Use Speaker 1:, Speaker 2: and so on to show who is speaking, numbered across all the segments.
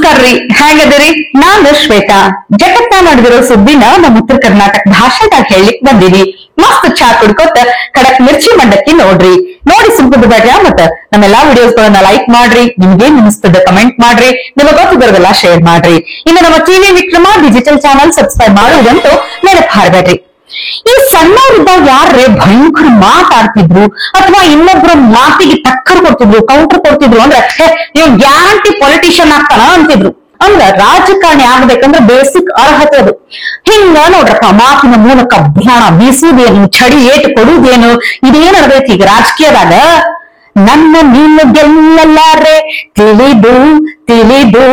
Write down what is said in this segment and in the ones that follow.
Speaker 1: ನಮಸ್ಕಾರ್ರಿ, ಹೇಗದಿರಿ? ನಾನು ಶ್ವೇತಾ. ಜಗತ್ತ ನಡೆದಿರೋ ಸುದ್ದಿನ ನಮ್ಮ ಉತ್ತರ ಕರ್ನಾಟಕ ಭಾಷೆದಾಗ ಹೇಳಲಿಕ್ ಬಂದೀನಿ. ಮಸ್ತ್ ಚಾ ಕುಡ್ಕೊತ ಕಡಕ್ ಮಿರ್ಚಿ ಮಂಡಕ್ಕಿ ನೋಡಿ ಸುಮ್ಕುದ್ ಬೇಡ. ಮತ್ತ ನಮ್ಮೆಲ್ಲಾ ವಿಡಿಯೋಸ್ಗಳನ್ನ ಲೈಕ್ ಮಾಡ್ರಿ, ನಿಮ್ಗೇನ್ ಅನಿಸ್ತದ ಕಮೆಂಟ್ ಮಾಡ್ರಿ, ನಿಮಗ್ ಗೊತ್ತಿದ್ದವ್ರಿಗೆಲ್ಲ ಶೇರ್ ಮಾಡ್ರಿ. ಇನ್ನು ನಮ್ಮ TV Vikrama digital channel subscribe ಮಾಡುವುದಂತೂ ನೆನಪು ಹಾರಬೇಡ್ರಿ. ಈ ಸಣ್ಣವರಿದ್ದಾಗ ಯಾರೇ ಭಯಂಕರ ಮಾತಾಡ್ತಿದ್ರು ಅಥವಾ ಇನ್ನೊಬ್ರ ಮಾತಿಗೆ ಟಕ್ಕರ್ ಕೊಡ್ತಿದ್ರು, ಕೌಂಟರ್ ಕೊಡ್ತಿದ್ರು ಅಂದ್ರೆ ಇವ್ ಗ್ಯಾರಂಟಿ ಪೊಲಿಟಿಷಿಯನ್ ಆಗ್ತಾನ ಅಂತಿದ್ರು. ಅಂದ್ರ ರಾಜಕಾರಣಿ ಆಗ್ಬೇಕಂದ್ರ ಬೇಸಿಕ್ ಅರ್ಹತೆ ಅದು. ಹಿಂಗ ನೋಡ್ರಪ್ಪ, ಮಾತಿನ ಮೂಲಕ ಬಾಣ ಬೀಸುವುದೇನು, ಚಡಿ ಏಟು ಕೊಡುವುದೇನು, ಇದೇನ್ ನಡೆದೈತಿ ಈಗ ರಾಜಕೀಯದಾಗ. ನನ್ನ ನೀನು ಗೆಲ್ಲಲಾರೆ ತಿಳಿದು ತಿಳಿದು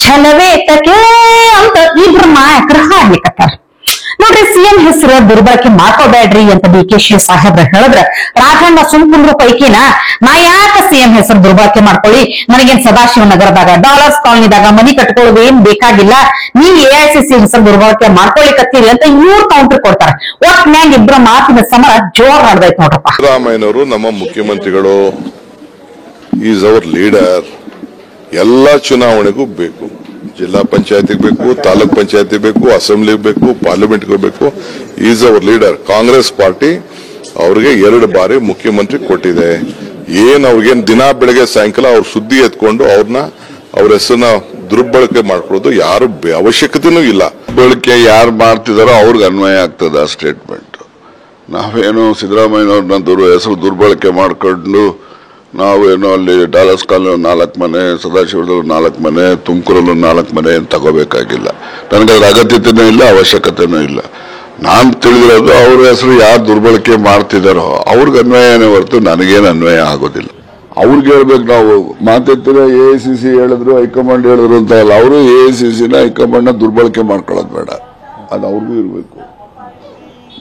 Speaker 1: ಛಲವೇ ತಕೆ ಅಂತ ಇಬ್ರು ನಾಯಕರು ಹಾಡ್ಲಿಕ್ಕತ್ತಾರ ನೋಡ್ರಿ. ಸಿಎಂ ಹೆಸರು ದುರ್ಬಳಕೆ ಮಾಡ್ಕೋಬೇಡ್ರಿ ಅಂತ ಡಿಕೆಶಿ ಸಾಹೇಬ್ರ ಹೇಳಿದ್ರ ರಾಜಣ್ಣ ಸುಮ್ಕುಂದ್ರ ಪೈಕಿನ ನಾ ಯಾಕ ಸಿಎಂ ಹೆಸರು ದುರ್ಬಳಕೆ ಮಾಡ್ಕೊಳ್ಳಿ, ನನಗೇನ್ ಸದಾಶಿವ ನಗರದಾಗ ಡಾಲರ್ಸ್ ಕಾಲನಿದಾಗ ಮನಿ ಕಟ್ಕೊಳ್ಳೋದು ಏನ್ ಬೇಕಾಗಿಲ್ಲ, ನೀವ್ ಎಐಸಿಸಿ ಹೆಸರು ದುರ್ಬಳಕೆ ಮಾಡ್ಕೊಳ್ಳಿಕತ್ತೀರಿ ಅಂತ ಇವ್ರು ಕೌಂಟರ್ ಕೊಡ್ತಾರ. ಒಟ್ನ್ಯಾಗ ಇಬ್ರ ಮಾತಿನ ಸಮರ ಜೋರ್ ನಡೆದೈತ್ ನೋಡ್ರಪ್ಪ.
Speaker 2: ಸಿದ್ದರಾಮಯ್ಯನವರು ನಮ್ಮ ಮುಖ್ಯಮಂತ್ರಿಗಳು, ಈಸ್ ಅವರ್ ಲೀಡರ್. ಎಲ್ಲಾ ಚುನಾವಣೆಗೂ ಬೇಕು, ಜಿಲ್ಲಾ ಪಂಚಾಯತಿಗೆ ಬೇಕು, ತಾಲೂಕ್ ಪಂಚಾಯತಿ ಬೇಕು, ಅಸೆಂಬ್ಲಿಗೆ ಬೇಕು, ಪಾರ್ಲಿಮೆಂಟ್ಗೆ ಬೇಕು. Is our leader. Congress party ಅವ್ರಿಗೆ 2 ಬಾರಿ ಮುಖ್ಯಮಂತ್ರಿ ಕೊಟ್ಟಿದೆ. ಅವ್ರಿಗೇನ್ ದಿನ ಬೆಳಗ್ಗೆ ಸಾಯಂಕಾಲ ಅವ್ರ ಸುದ್ದಿ ಎತ್ಕೊಂಡು ಅವ್ರ ಹೆಸರನ್ನ ದುರ್ಬಳಕೆ ಮಾಡ್ಕೊಳ್ಳೋದು ಯಾರು ಅವಶ್ಯಕತೆನೂ ಇಲ್ಲ. ಬಳಕೆ ಯಾರು ಮಾಡ್ತಿದಾರೋ ಅವ್ರಿಗೆ ಅನ್ವಯ ಆಗ್ತದ ಆ ಸ್ಟೇಟ್ಮೆಂಟ್. ನಾವೇನೋ ಸಿದ್ದರಾಮಯ್ಯನವ್ರನ್ನ ಹೆಸರು ದುರ್ಬಳಕೆ ಮಾಡ್ಕೊಂಡು ನಾವೇನೋ ಅಲ್ಲಿ ಡಾಲರ್ಸ್ ಕಾಲೋನಿ 4 ಮನೆ, ಸದಾಶಿವದಲ್ಲಿ 4 ಮನೆ, ತುಮಕೂರಲ್ಲೂ 4 ಮನೆ ತಗೋಬೇಕಾಗಿಲ್ಲ. ನನಗೆ ಅದ್ರ ಅಗತ್ಯತೆನೂ ಇಲ್ಲ, ಅವಶ್ಯಕತೆನೂ ಇಲ್ಲ. ನಾನ್ ತಿಳಿದಿರೋದು ಅವ್ರ ಹೆಸರು ಯಾರು ದುರ್ಬಳಕೆ ಮಾಡ್ತಿದಾರೋ ಅವ್ರಿಗೆ ಅನ್ವಯನೇ ಹೊರತು ನನಗೇನು ಅನ್ವಯ ಆಗೋದಿಲ್ಲ. ಅವ್ರಿಗೆ ಹೇಳ್ಬೇಕು. ನಾವು ಮಾತೆತ್ತಿರ ಎಐಸಿಸಿ ಹೇಳಿದ್ರು, ಹೈಕಮಾಂಡ್ ಹೇಳಿದ್ರು ಅಂತ ಅಲ್ಲ. ಅವರು ಎಐಸಿಸಿನ ಹೈಕಮಾಂಡ್ ನ ದುರ್ಬಳಕೆ ಮಾಡ್ಕೊಳ್ಳೋದು ಬೇಡ, ಅದು ಅವ್ರಿಗೂ ಇರ್ಬೇಕು.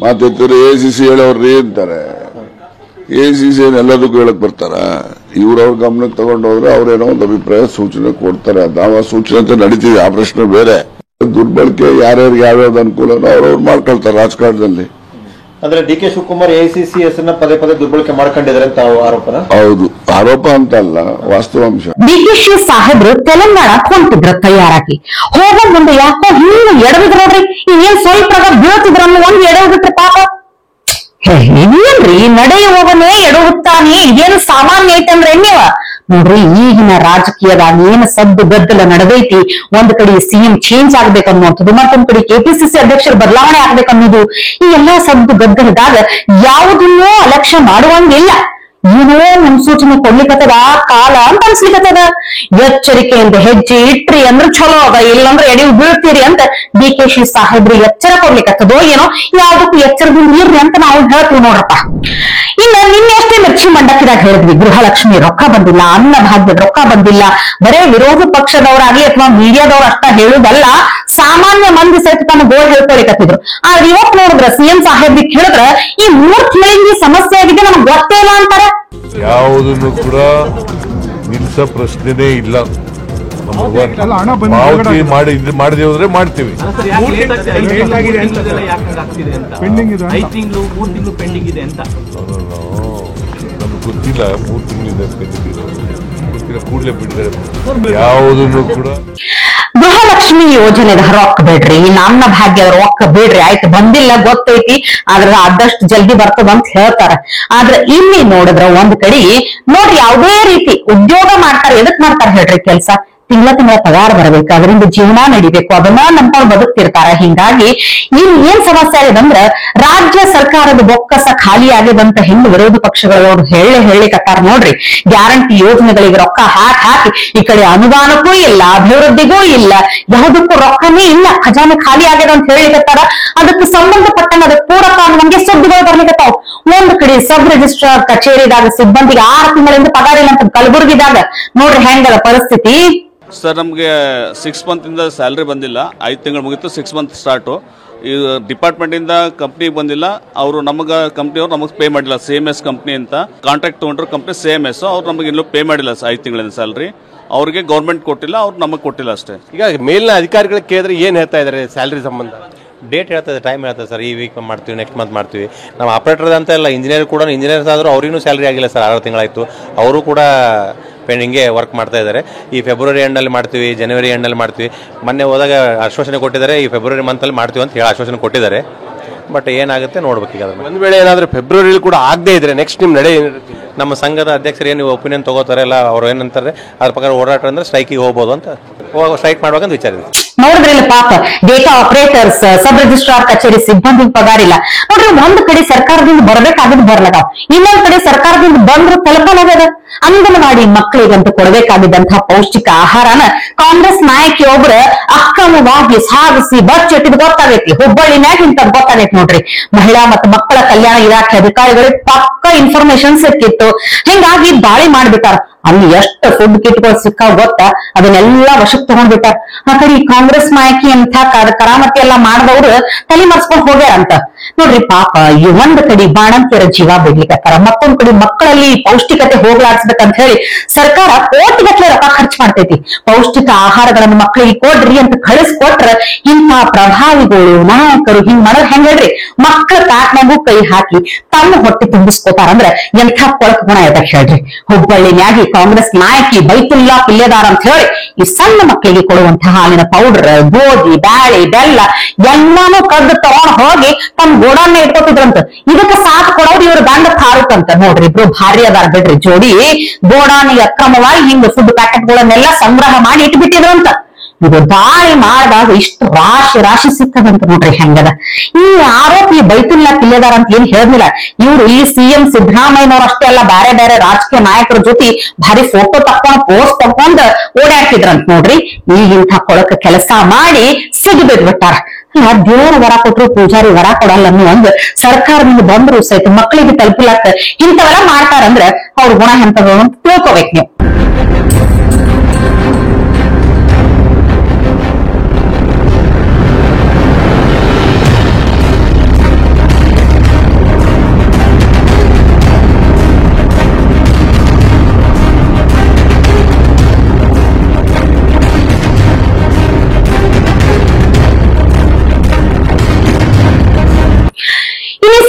Speaker 2: ಮಾತೆತ್ತಿರ ಎಐಸಿಸಿ ಹೇಳೋರ್ರಿ ಅಂತಾರೆ. ಎಐಸಿಸಿ ಎಲ್ಲದಕ್ಕೂ ಹೇಳಕ್ ಬರ್ತಾರ? ಅವ್ರ ಗಮನಕ್ಕೆ ತಗೊಂಡು ಹೋದ್ರೆ ಅವ್ರೇನೋ ಒಂದು ಅಭಿಪ್ರಾಯ ಸೂಚನೆ ಕೊಡ್ತಾರೆ. ನಾವು ಸೂಚನೆ ಅಂತ ನಡೀತೀವಿ, ಆ ಪ್ರಶ್ನೆ ಬೇರೆ. ದುರ್ಬಳಕೆ ಯಾರ್ಯಾರಿಗೆ ಯಾವ್ಯಾವ್ದು ಅನುಕೂಲನೋ ಅವ್ರವ್ರು ಮಾಡ್ಕೊಳ್ತಾರೆ ರಾಜಕಾರಣದಲ್ಲಿ.
Speaker 3: ಅಂದ್ರೆ ಡಿ.ಕೆ. ಶಿವಕುಮಾರ್ ಎಐಸಿಸಿ ಹೆಸರನ್ನ ಪದೇ ಪದೇ ದುರ್ಬಳಕೆ ಮಾಡ್ಕೊಂಡಿದ್ದಾರೆ ಅಂತ ಆರೋಪನ?
Speaker 2: ಹೌದು, ಆರೋಪ ಅಂತ ಅಲ್ಲ, ವಾಸ್ತವಾಂಶ.
Speaker 1: ಡಿಕೆಶಿ ಸಾಹೇಬ್ರು ತೆಲಂಗಾಣ ಹೊಂಟಿದ್ರ ತಯಾರಾಗಿ ಹೋಗೋ ಮುಂದೆ ಯಾಕೋ ಹಿಂಗ ಎಡವಿದ್ರು ನೋಡ್ರಿ. ಏನ್ ಸ್ವಲ್ಪ ಬೀಳ್ತಿದ್ರನ್ನು ಒಂದ್ ಎಡವಿಟ್ರೆ ಪಾಪ. ಇದೇನ್ರಿ ನಡೆಯ ಹೋಗನೇ ಎಡವುತ್ತಾನೆ, ಇದೇನು ಸಾಮಾನ್ಯ ಐತಂದ್ರೆ ಎಣ್ಣೆವ ನೋಡ್ರಿ. ಈಗಿನ ರಾಜಕೀಯದಾಗ ಏನ್ ಸದ್ದು ಗದ್ದಲ ನಡೆದೈತಿ. ಒಂದ್ ಕಡೆ ಸಿಎಂ ಚೇಂಜ್ ಆಗ್ಬೇಕನ್ನುವಂಥದ್ದು, ಮತ್ತೊಂದ್ ಕಡೆ ಕೆಪಿಸಿಸಿ ಅಧ್ಯಕ್ಷರ ಬದಲಾವಣೆ ಆಗ್ಬೇಕನ್ನೋದು, ಈ ಎಲ್ಲಾ ಸದ್ದು ಗದ್ದಲದಾಗ ಯಾವುದನ್ನೂ ಅಲಕ್ಷ್ಯ ಮಾಡುವಂಗಿಲ್ಲ. ಏನೋ ಮುನ್ಸೂಚನೆ ಕೊಡ್ಲಿಕ್ಕತ್ತದ ಕಾಲ ಅಂತ ಅನ್ಸ್ಲಿಕ್ಕತ್ತದ. ಎಚ್ಚರಿಕೆಯಿಂದ ಹೆಜ್ಜೆ ಇಟ್ರಿ ಅಂದ್ರೆ ಚಲೋ ಅದ, ಇಲ್ಲಂದ್ರೆ ಎಡವಿ ಬೀಳ್ತೀರಿ ಅಂತ ಡಿಕೆಶಿ ಸಾಹೇಬ್ರು ಎಚ್ಚರ ಕೊಡ್ಲಿಕ್ಕತ್ತದೋ ಏನೋ. ಯಾವ್ದಕ್ಕೂ ಎಚ್ಚರದಿಂದ ಇರ್ರಿ ಅಂತ ನಾವು ಹೇಳ್ತೀವಿ ನೋಡ್ರಪ್ಪ. ಇನ್ನ ನಿನ್ನೆ ಅಷ್ಟೇ ಮಿರ್ಚಿ ಮಂಡಕ್ಕಿದಾಗ ಹೇಳಿದ್ವಿ, ಗೃಹಲಕ್ಷ್ಮಿ ರೊಕ್ಕ ಬಂದಿಲ್ಲ, ಅನ್ನ ಭಾಗ್ಯದ ರೊಕ್ಕ ಬಂದಿಲ್ಲ. ಬರೇ ವಿರೋಧ ಪಕ್ಷದವರಾಗ್ಲಿ ಅಥವಾ ಮೀಡಿಯಾದವ್ರು ಅಷ್ಟ ಹೇಳುದಲ್ಲ, ಸಾಮಾನ್ಯ ಮಂದಿ ಸಹಿತ ತಮ್ಮ ಗೋಳ್ ಹೇಳ್ಕೊಳಿಕತ್ತಿದ್ರು. ಆದ್ರೆ ಇವತ್ತು ನೋಡಿದ್ರ ಸಿಎಂ ಸಾಹೇಬ್ರಿಗೆ ಹೇಳಿದ್ರ ಈ 3 ತಿಂಗಳಿಗೆ ಸಮಸ್ಯೆ ಆಗಿದೆ, ನಮ್ಗೆ ಗೊತ್ತೇ ಇಲ್ಲ ಅಂತಾರೆ.
Speaker 4: ಯಾವುದನ್ನು ಕೂಡ ನಿಲ್ಸೋ ಪ್ರಶ್ನೆನೇ ಇಲ್ಲ. ಪಾವತಿ ಮಾಡದೆ ಹೋದ್ರೆ ಮಾಡ್ತೀವಿ. ನಮ್ಗೆ ಗೊತ್ತಿಲ್ಲ 3 ತಿಂಗಳಿಂದ ಗೊತ್ತಿಲ್ಲ, ಕೂಡಲೇ ಬಿಟ್ಟಿದ್ದಾರೆ. ಯಾವುದನ್ನು ಕೂಡ
Speaker 1: ಗೃಹಲಕ್ಷ್ಮಿ ಯೋಜನೆದ ರೊಕ್ಕ ಬೇಡ್ರಿ, ನನ್ನ ಭಾಗ್ಯದ ರೊಕ್ಕ ಬೇಡ್ರಿ, ಆಯ್ತು ಬಂದಿಲ್ಲ ಗೊತ್ತೈತಿ, ಆದ್ರ ಆದಷ್ಟು ಜಲ್ದಿ ಬರ್ತದ ಅಂತ ಹೇಳ್ತಾರ. ಆದ್ರ ಇಲ್ಲಿ ನೋಡಿದ್ರ ಒಂದ್ ಕಡೆ ನೋಡ್ರಿ, ಯಾವುದೇ ರೀತಿ ಉದ್ಯೋಗ ಮಾಡ್ತಾರ. ಎದಕ್ ಮಾಡ್ತಾರ ಹೇಳ್ರಿ? ಕೆಲ್ಸ ತಿಂಗಳ ಪಗಾರ ಬರಬೇಕು, ಅದರಿಂದ ಜೀವನ ನಡಿಬೇಕು, ಅದನ್ನ ನಂಬ್ಕೊಂಡು ಬದುಕ್ತಿರ್ತಾರ. ಹಿಂಗಾಗಿ ಇಲ್ಲಿ ಏನ್ ಸಮಸ್ಯೆ ಆಗಿದಂದ್ರ ರಾಜ್ಯ ಸರ್ಕಾರದ ಬೊಕ್ಕಸ ಖಾಲಿ ಆಗಿದಂತ ಹೆಂಗ್ ವಿರೋಧ ಪಕ್ಷಗಳವರು ಹೇಳಿಕತ್ತಾರ ನೋಡ್ರಿ. ಗ್ಯಾರಂಟಿ ಯೋಜನೆಗಳಿಗೆ ರೊಕ್ಕ ಹಾಕಿ ಈ ಕಡೆ ಅನುದಾನಕ್ಕೂ ಇಲ್ಲ, ಅಭಿವೃದ್ಧಿಗೂ ಇಲ್ಲ, ಯಾವುದಕ್ಕೂ ರೊಕ್ಕನೇ ಇಲ್ಲ, ಖಜಾನೆ ಖಾಲಿ ಆಗ್ಯದ ಅಂತ ಹೇಳಿಕತ್ತಾರ. ಅದಕ್ಕೆ ಸಂಬಂಧಪಟ್ಟಂಗ ಅದಕ್ಕೆ ಪೂರಕ ನಮ್ಗೆ ಸುದ್ದಿಗಳು ಬರ್ಲಿಕತ್ತಾವ. ಒಂದ್ ಕಡೆ ಸಬ್ ರಿಜಿಸ್ಟ್ರಾರ್ ಕಚೇರಿದಾಗ ಸಿಬ್ಬಂದಿಗೆ 6 ತಿಂಗಳಿಂದ ಪಗಾರ ಇಲ್ಲ ಅಂತ ಕಲಬುರಗಿದಾಗ ನೋಡ್ರಿ ಹೆಂಗದ ಪರಿಸ್ಥಿತಿ.
Speaker 5: ಸರ್, ನಮಗೆ 6 ಮಂತಿಂದ ಸ್ಯಾಲ್ರಿ ಬಂದಿಲ್ಲ. 5 ತಿಂಗಳು ಮುಗಿತು, 6 ಮಂತ್ ಸ್ಟಾರ್ಟು. ಈ ಡಿಪಾರ್ಟ್ಮೆಂಟಿಂದ ಕಂಪ್ನಿಗೆ ಬಂದಿಲ್ಲ. ಅವರು ಕಂಪ್ನಿಯವ್ರು ನಮಗೆ ಪೇ ಮಾಡಿಲ್ಲ. CMS ಕಂಪ್ನಿ ಅಂತ ಕಾಂಟ್ರಾಕ್ಟ್ ತೊಗೊಂಡ್ರು ಕಂಪ್ನಿ CMS. ಅವ್ರು ನಮಗೆ ಇನ್ನೂ ಪೇ ಮಾಡಿಲ್ಲ 5 ತಿಂಗಳಿಂದ ಸ್ಯಾಲ್ರಿ. ಅವ್ರಿಗೆ ಗೌರ್ಮೆಂಟ್ ಕೊಟ್ಟಿಲ್ಲ, ಅವ್ರು ನಮಗೆ ಕೊಟ್ಟಿಲ್ಲ ಅಷ್ಟೇ.
Speaker 3: ಈಗ ಮೇಲಿನ ಅಧಿಕಾರಿಗಳಿಗೆ ಕೇಳಿದ್ರೆ ಏನ್ ಹೇಳ್ತಾ ಇದಾರೆ ಸ್ಯಾಲ್ರಿ ಸಂಬಂಧ? ಡೇಟ್ ಹೇಳ್ತದೆ, ಟೈಮ್ ಹೇಳ್ತದೆ ಸರ್. ಈ ವೀಕ್ ಮಾಡ್ತೀವಿ, ನೆಕ್ಸ್ಟ್ ಮಂತ್ ಮಾಡ್ತೀವಿ. ನಮ್ಮ ಆಪರೇಟರ್ ಅಂತ ಇಲ್ಲ, ಇಂಜಿನಿಯರ್ ಕೂಡ ಇಂಜಿನಿಯರ್ಸ್ ಆದರೂ ಅವ್ರಿಗೂ ಸ್ಯಾಲ್ರಿ ಆಗಿಲ್ಲ ಸರ್. 6 ತಿಂಗಳಾಯ್ತು. ಅವರು ಕೂಡ ಹಿಂಗೆ ವರ್ಕ್ ಮಾಡ್ತಾ ಇದ್ದಾರೆ. ಈ ಫೆಬ್ರವರಿ ಎಂಡಲ್ಲಿ ಮಾಡ್ತೀವಿ, ಜನವರಿ ಎಂಡಲ್ಲಿ ಮಾಡ್ತೀವಿ. ಮೊನ್ನೆ ಹೋದಾಗ ಆಶ್ವಾಸನೆ ಕೊಟ್ಟಿದ್ದಾರೆ, ಈ ಫೆಬ್ರವರಿ ಮಂತಲ್ಲಿ ಮಾಡ್ತೀವಿ ಅಂತ ಹೇಳಿ ಆಶ್ವಾಸನೆ ಕೊಟ್ಟಿದ್ದಾರೆ. ಬಟ್ ಏನಾಗುತ್ತೆ ನೋಡ್ಬೇಕು. ಈಗ
Speaker 6: ಒಂದ್ ವೇಳೆ ಏನಾದರೂ ಫೆಬ್ರವರಿಲಿ ಕೂಡ ಆಗದೆ ಇದ್ರೆ ನೆಕ್ಸ್ಟ್ ನಿಮ್ಮ ನಡೆ ಏನಿರುತ್ತೆ?
Speaker 3: ನಮ್ಮ ಸಂಘದ ಅಧ್ಯಕ್ಷರು ಏನು ಒಪಿನಿಯನ್ ತಗೋತಾರೆ ಅಲ್ಲ, ಅವ್ರು ಏನಂತಾರೆ ಅದ್ರ ಪ್ರಕಾರ ಹೋರಾಟ ಅಂದ್ರೆ ಸ್ಟ್ರೈಕಿಗೆ ಹೋಗ್ಬೋದು ಅಂತ, ಸ್ಟ್ರೈಕ್ ಮಾಡುವಾಗ ವಿಚಾರ ಇದೆ.
Speaker 1: ನೋಡಿದ್ರಿಲ್ಲ ಪಾಪ, ಡೇಟಾ ಆಪರೇಟರ್ಸ್, ಸಬ್ ರಿಜಿಸ್ಟ್ರಾರ್ ಕಚೇರಿ ಸಿಬ್ಬಂದಿ ಪಗಾರ ಇಲ್ಲ. ನೋಡ್ರಿ, ಒಂದ್ ಕಡೆ ಸರ್ಕಾರದಿಂದ ಬರ್ಬೇಕಾಗಿದ್ದು ಬರ್ಲದಾವ್, ಇನ್ನೊಂದ್ ಕಡೆ ಸರ್ಕಾರದಿಂದ ಬಂದ್ರು ತಲುಪಲಾಗದ. ಅಂಗನವಾಡಿ ಮಕ್ಕಳಿಗಂತೂ ಕೊಡಬೇಕಾಗಿದ್ದಂತಹ ಪೌಷ್ಟಿಕ ಆಹಾರನ ಕಾಂಗ್ರೆಸ್ ನಾಯಕಿಯೊಬ್ರ ಅಕ್ರಮವಾಗಿ ಸಾಗಿಸಿ ಬಚ್ಚಿಟ್ಟಿದ್ ಗೊತ್ತಾಗೈತಿ. ಹುಬ್ಬಳ್ಳಿನಾಗ ಇಂಥದ್ ಗೊತ್ತಾಗೈತಿ ನೋಡ್ರಿ. ಮಹಿಳಾ ಮತ್ತು ಮಕ್ಕಳ ಕಲ್ಯಾಣ ಇಲಾಖೆ ಅಧಿಕಾರಿಗಳಿಗೆ ಪಕ್ಕ ಇನ್ಫಾರ್ಮೇಶನ್ ಸಿಕ್ಕಿತ್ತು. ಹಿಂಗಾಗಿ ದಾಳಿ ಮಾಡ್ಬಿಟ್ಟಾರ. ಅಲ್ಲಿ ಎಷ್ಟು ಫುಡ್ ಕಿಟ್ಗಳು ಸಿಕ್ಕಾವ್ ಗೊತ್ತಾ, ಅದನ್ನೆಲ್ಲ ವಶಕ್ಕೆ ತಗೊಂಡ್ಬಿಟ್ಟಾರ. ಆ ಕಡೆ ಕಾಂಗ್ರೆಸ್ ನಾಯಕಿ ಅಂತ ಕರಾಮತಿ ಎಲ್ಲ ಮಾಡಿದವ್ರು ತಲೆ ಮರ್ಸ್ಕೊಂಡ್ ಹೋಗ್ಯಾರಂತ. ನೋಡ್ರಿ ಪಾಪ, ಈ ಒಂದ್ ಕಡೆ ಬಾಣಂತಿಯರ ಜೀವ ಬಿಡ್ಲಿಕ್ಕತ್ತಾರ, ಮತ್ತೊಂದ್ ಕಡೆ ಮಕ್ಕಳಲ್ಲಿ ಪೌಷ್ಟಿಕತೆ ಹೋಗ್ಲಾಡ್ಸ್ಬೇಕಂತ ಹೇಳಿ ಸರ್ಕಾರ ಕೋಟಿಗಟ್ಟಲೆ ರೊಕ್ಕ ಖರ್ಚು ಮಾಡ್ತೈತಿ. ಪೌಷ್ಟಿಕ ಆಹಾರಗಳನ್ನು ಮಕ್ಕಳಿಗೆ ಕೊಡ್ರಿ ಅಂತ ಕಳಿಸ್ಕೊಟ್ರ ಇಂಥ ಪ್ರಭಾವಿಗಳು ನಾಯಕರು ಹಿಂಗ್ ಮಾಡೋದ್ ಹೆಂಗ್ ಹೇಳ್ರಿ? ಮಕ್ಕಳ ತಾಟ್ನಾಗೂ ಕೈ ಹಾಕಿ ತಮ್ಮ ಹೊಟ್ಟೆ ತುಂಬಿಸ್ಕೋತಾರಂದ್ರ ಎಂಥ ಕೊಳಕ್ ಗುಣ ಇದೆ ಹೇಳ್ರಿ. ಹುಬ್ಬಳ್ಳಿನ್ಯಾಗಿ ಕಾಂಗ್ರೆಸ್ ನಾಯಕಿ ಬೈತುಲ್ಲಾ ಪಿಲ್ಲೆದಾರ ಅಂತ ಹೇಳಿ ಈ ಸಣ್ಣ ಮಕ್ಕಳಿಗೆ ಕೊಡುವಂತಹ ಹಾಲಿನ ಪೌಡರ್, ಗೋಧಿ, ಬ್ಯಾಳಿ, ಬೆಲ್ಲ ಎಲ್ಲಾನು ಕದ್ದು ತಗೊಂಡ್ ಹೋಗಿ ತಮ್ಮ ಗೋಡನ್ನ ಇಟ್ಕೋತಿದ್ರಂತ. ಇದಕ್ಕೆ ಸಾಥ್ ಕೊಡೋರು ಇವ್ರ ಗಂಡ ಫಾರೂಕ್ ಅಂತ. ನೋಡ್ರಿ, ಇಬ್ರು ಭಾರಿ ಅದಾರ ಬಿಡ್ರಿ ಜೋಡಿ. ಗೋಡಾನಿಗೆ ಅಕ್ರಮವಾಗಿ ಹಿಂಗ ಫುಡ್ ಪ್ಯಾಕೆಟ್ ಗಳನ್ನೆಲ್ಲ ಸಂಗ್ರಹ ಮಾಡಿ ಇಟ್ಬಿಟ್ಟಿದ್ರಂತ. ಇದು ದಾಳಿ ಮಾಡಿದಾಗ ಇಷ್ಟು ರಾಶಿ ಸಿಕ್ಕದಂತ. ನೋಡ್ರಿ ಹೆಂಗದ ಈ ಆರೋಪಿ ಬೈತುಲ್ಲಾ ಪಿಲ್ಲೆದಾರ ಅಂತ ಏನ್ ಹೇಳಿದ್ನಿಲ್ಲ. ಇವ್ರು ಈ ಸಿಎಂ ಸಿದ್ದರಾಮಯ್ಯನವ್ರು ಅಷ್ಟೇ ಅಲ್ಲ, ಬೇರೆ ಬೇರೆ ರಾಜಕೀಯ ನಾಯಕರ ಜೊತೆ ಭಾರಿ ಫೋಟೋ ತಕೊಂಡ್ ಪೋಸ್ಟ್ ತಕೊಂಡ್ ಓಡಾಡ್ತಿದ್ರಂತ. ನೋಡ್ರಿ, ಈಗ ಇಂಥ ಕೊಳಕ ಕೆಲಸ ಮಾಡಿ ಸಿಗ್ಬಿಟ್ಬಿಟ್ಟಾರ. ದೇವರ ವರ ಕೊಟ್ರು ಪೂಜಾರಿ ವರ ಕೊಡಲ್ಲ ಅನ್ನೋ ಒಂದು ಸರ್ಕಾರದಿಂದ ಬಂದ್ರು ಸಹಿತ ಮಕ್ಕಳಿಗೆ ತಲುಪಿಲಕ್ಕ ಇಂಥವೆಲ್ಲ ಮಾಡ್ತಾರಂದ್ರೆ ಅವ್ರ ಗುಣ ಎಂತದ ಅಂತ ತಿಳ್ಕೊಬೇಕು ನೀವು.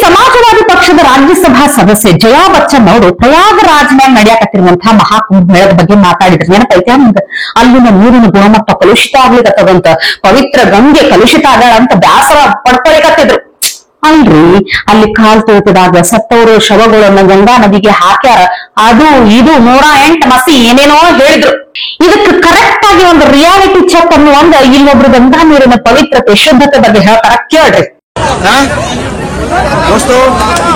Speaker 1: ಸಮಾಜವಾದಿ ಪಕ್ಷದ ರಾಜ್ಯಸಭಾ ಸದಸ್ಯೆ ಜಯಾ ಬಚ್ಚನ್ ಅವರು ಪ್ರಯಾಗರಾಜ್ನಾಗ ನಡೆಯಕತ್ತಿರುವಂತಹ ಮಹಾಕುಂಭ ಮೇಳದ ಬಗ್ಗೆ ಮಾತಾಡಿದ್ರು. ನೆನಪೈತೆ ನಮ್ಗೆ? ಅಲ್ಲಿನ ನೀರಿನ ಗುಣಮಟ್ಟ ಕಲುಷಿತ ಆಗ್ಲಿಕತ್ತದಂತ, ಪವಿತ್ರ ಗಂಗೆ ಕಲುಷಿತ ಆಗ ಅಂತ ಬ್ಯಾಸರ ಪಡ್ಕೊಳಿಕತ್ತಿದ್ರು. ಅಲ್ರಿ, ಅಲ್ಲಿ ಕಾಲ್ ತೋಟದಾಗ ಸತ್ತವರು ಶವಗಳನ್ನ ಗಂಗಾ ನದಿಗೆ ಹಾಕ್ಯಾರ, ಅದು ಇದು 108 ಮಸಿ ಏನೇನೋ ಹೇಳಿದ್ರು. ಇದಕ್ಕೆ ಕರೆಕ್ಟ್ ಆಗಿ ಒಂದು ರಿಯಾಲಿಟಿ ಚೆಕ್ ಅನ್ನೋ ಒಂದು ಇಲ್ಲೊಬ್ರು ಗಂಗಾ ನೀರಿನ ಪವಿತ್ರತೆ ಶುದ್ಧತೆ ಬಗ್ಗೆ ಹೇಳ್ತಾರ, ಕೇಳ್ರಿ.
Speaker 7: दोस्तों,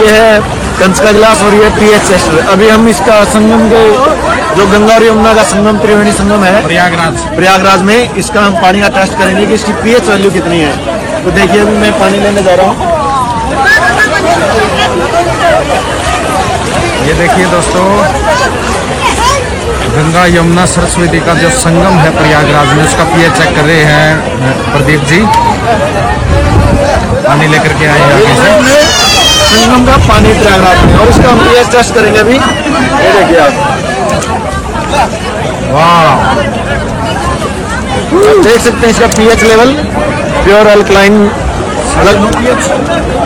Speaker 7: ये है कंस का गिलास और ये PHS। अभी हम इसका संगम के जो गंगा और यमुना का संगम त्रिवेणी संगम है प्रयागराज में, इसका हम पानी का टेस्ट करेंगे कि इसकी pH वैल्यू कितनी है। तो देखिए, अभी मैं पानी लेने जा रहा हूँ।
Speaker 8: ये देखिए दोस्तों, गंगा यमुना सरस्वती का जो संगम है प्रयागराज में, उसका pH चेक कर रहे हैं प्रदीप जी। पानी लेकर के आए आगे से
Speaker 7: संगम का पानी प्रयागराज में, और इसका हम pH टेस्ट करेंगे अभी। ये देखिए आप,
Speaker 8: वाह,
Speaker 7: देख सकते हैं इसका pH level pure alkaline,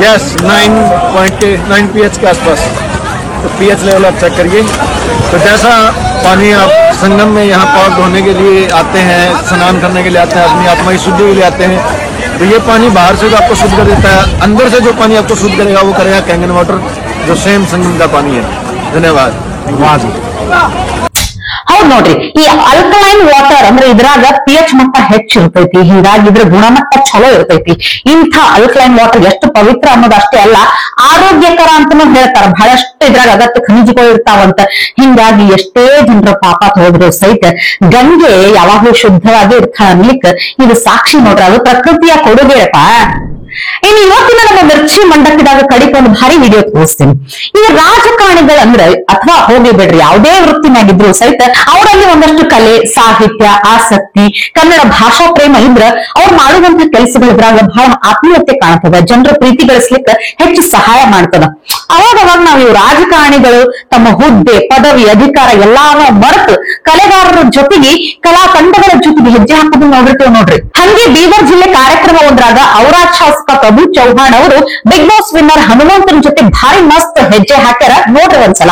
Speaker 7: yes 9 pH के आसपास। तो pH लेवल आप चेक करिए। तो जैसा पानी आप संगम में यहाँ पाप धोने के लिए आते हैं, स्नान करने के लिए आते हैं, अपनी आत्मा की शुद्धि के लिए आते हैं, तो ये पानी बाहर से जो आपको शुद्ध कर देता है, अंदर से जो पानी आपको शुद्ध करेगा वो करेगा कैंगन वाटर, जो सेम संगम का पानी है। धन्यवाद।
Speaker 8: वाह जी।
Speaker 1: ಹೌದ್ ನೋಡ್ರಿ, ಈ ಅಲ್ಕಲೈನ್ ವಾಟರ್ ಅಂದ್ರೆ ಇದ್ರಾಗ pH ಮಟ್ಟ ಹೆಚ್ಚಿರ್ತೈತಿ, ಹೀಗಾಗಿ ಇದ್ರ ಗುಣಮಟ್ಟ ಚಲೋ ಇರ್ತೈತಿ. ಇಂಥ ಅಲ್ಕಲೈನ್ ವಾಟರ್ ಎಷ್ಟು ಪವಿತ್ರ ಅನ್ನೋದಷ್ಟೇ ಅಲ್ಲ, ಆರೋಗ್ಯಕರ ಅಂತಾನು ಹೇಳ್ತಾರ. ಬಹಳಷ್ಟು ಇದ್ರಾಗ ಅಗತ್ಯ ಖನಿಜಗಳು ಇರ್ತಾವಂತ. ಹಿಂಗಾಗಿ ಎಷ್ಟೇ ಜನರ ಪಾಪ ಹೋದ್ರು ಸಹಿತ ಗಂಗೆ ಯಾವಾಗ್ಲೂ ಶುದ್ಧವಾಗಿ ಇರ್ತಾಳ ಅನ್ಲಿಕ್ಕೆ ಇದು ಸಾಕ್ಷಿ ನೋಡ್ರಿ. ಅದು ಪ್ರಕೃತಿಯ ಕೊಡುಗೆಯಪ್ಪ. ಇನ್ನು ಇವತ್ತಿನ ನಮ್ಮ ಮಿರ್ಚಿ ಮಂಡಕ್ಕದಾಗ ಕಡಿಕೆ ಒಂದು ಭಾರಿ ವಿಡಿಯೋ ತೋರಿಸ್ತೀನಿ. ಈ ರಾಜಕಾರಣಿಗಳಂದ್ರೆ ಅಥವಾ ಹೋಗಿ ಬಿಡ್ರಿ, ಯಾವುದೇ ವೃತ್ತಿನಾಗಿದ್ರು ಸಹಿತ ಅವರಲ್ಲಿ ಒಂದಷ್ಟು ಕಲೆ, ಸಾಹಿತ್ಯ, ಆಸಕ್ತಿ, ಕನ್ನಡ ಭಾಷಾ ಪ್ರೇಮ ಇದ್ರ ಅವ್ರು ಮಾಡುವಂತ ಕೆಲಸಗಳಿದ್ರಾಗ ಬಹಳ ಆತ್ಮೀಯತೆ ಕಾಣ್ತದ, ಜನರ ಪ್ರೀತಿ ಗಳಿಸ್ಲಿಕ್ಕೆ ಹೆಚ್ಚು ಸಹಾಯ ಮಾಡ್ತದ. ಅವಾಗ ನಾವು ಇವು ರಾಜಕಾರಣಿಗಳು ತಮ್ಮ ಹುದ್ದೆ, ಪದವಿ, ಅಧಿಕಾರ ಎಲ್ಲಾನು ಮರೆತು ಕಲೆಗಾರರ ಜೊತೆಗೆ ಕಲಾ ತಂಡಗಳ ಜೊತೆಗೆ ಹೆಜ್ಜೆ ಹಾಕೋದು ನೋಡಿರ್ತೇವೆ ನೋಡ್ರಿ. ಹಂಗೆ ಬೀದರ್ ಜಿಲ್ಲೆ ಕಾರ್ಯಕ್ರಮ ಒಂದ್ರಾಗ ಔರಾದ್ ಶಾಸಕ ಪ್ರಭು ಚೌಹಾಣ್ ಅವರು ಬಿಗ್ ಬಾಸ್ ವಿನ್ನರ್ ಹನುಮಂತನ ಜೊತೆ ಭಾರಿ ಮಸ್ತ್ ಹೆಜ್ಜೆ ಹಾಕ್ಯಾರ. ನೋಡ್ರಿ ಒಂದ್ಸಲ.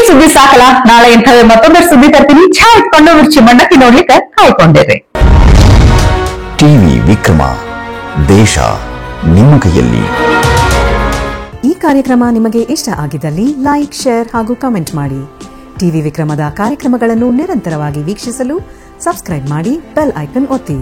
Speaker 1: ಸುದ್ದಿ ಸಾಕಲ್ಲ, ನಾಳೆ ಇಂಥವೇ ಮತ್ತೊಂದಷ್ಟು ಸುದ್ದಿ ತರ್ತೀನಿ. ಛಾ ಇಟ್ಕೊಂಡು ಮಿರ್ಚಿ ಮಂಡಕ್ಕಿ ನೋಡ್ಲಿಕ್ಕೆ ಕಾಯ್ಕೊಂಡಿರಿ.
Speaker 9: ಟಿವಿ ವಿಕ್ರಮ, ದೇಶ ನಿಮ್ಮ ಕೈಯಲ್ಲಿ.
Speaker 10: ಈ ಕಾರ್ಯಕ್ರಮ ನಿಮಗೆ ಇಷ್ಟ ಆಗಿದ್ದಲ್ಲಿ ಲೈಕ್, ಶೇರ್ ಹಾಗೂ ಕಮೆಂಟ್ ಮಾಡಿ. ಟಿವಿ ವಿಕ್ರಮದ ಕಾರ್ಯಕ್ರಮಗಳನ್ನು ನಿರಂತರವಾಗಿ ವೀಕ್ಷಿಸಲು ಸಬ್ಸ್ಕ್ರೈಬ್ ಮಾಡಿ, ಬೆಲ್ ಐಕನ್ ಒತ್ತಿ.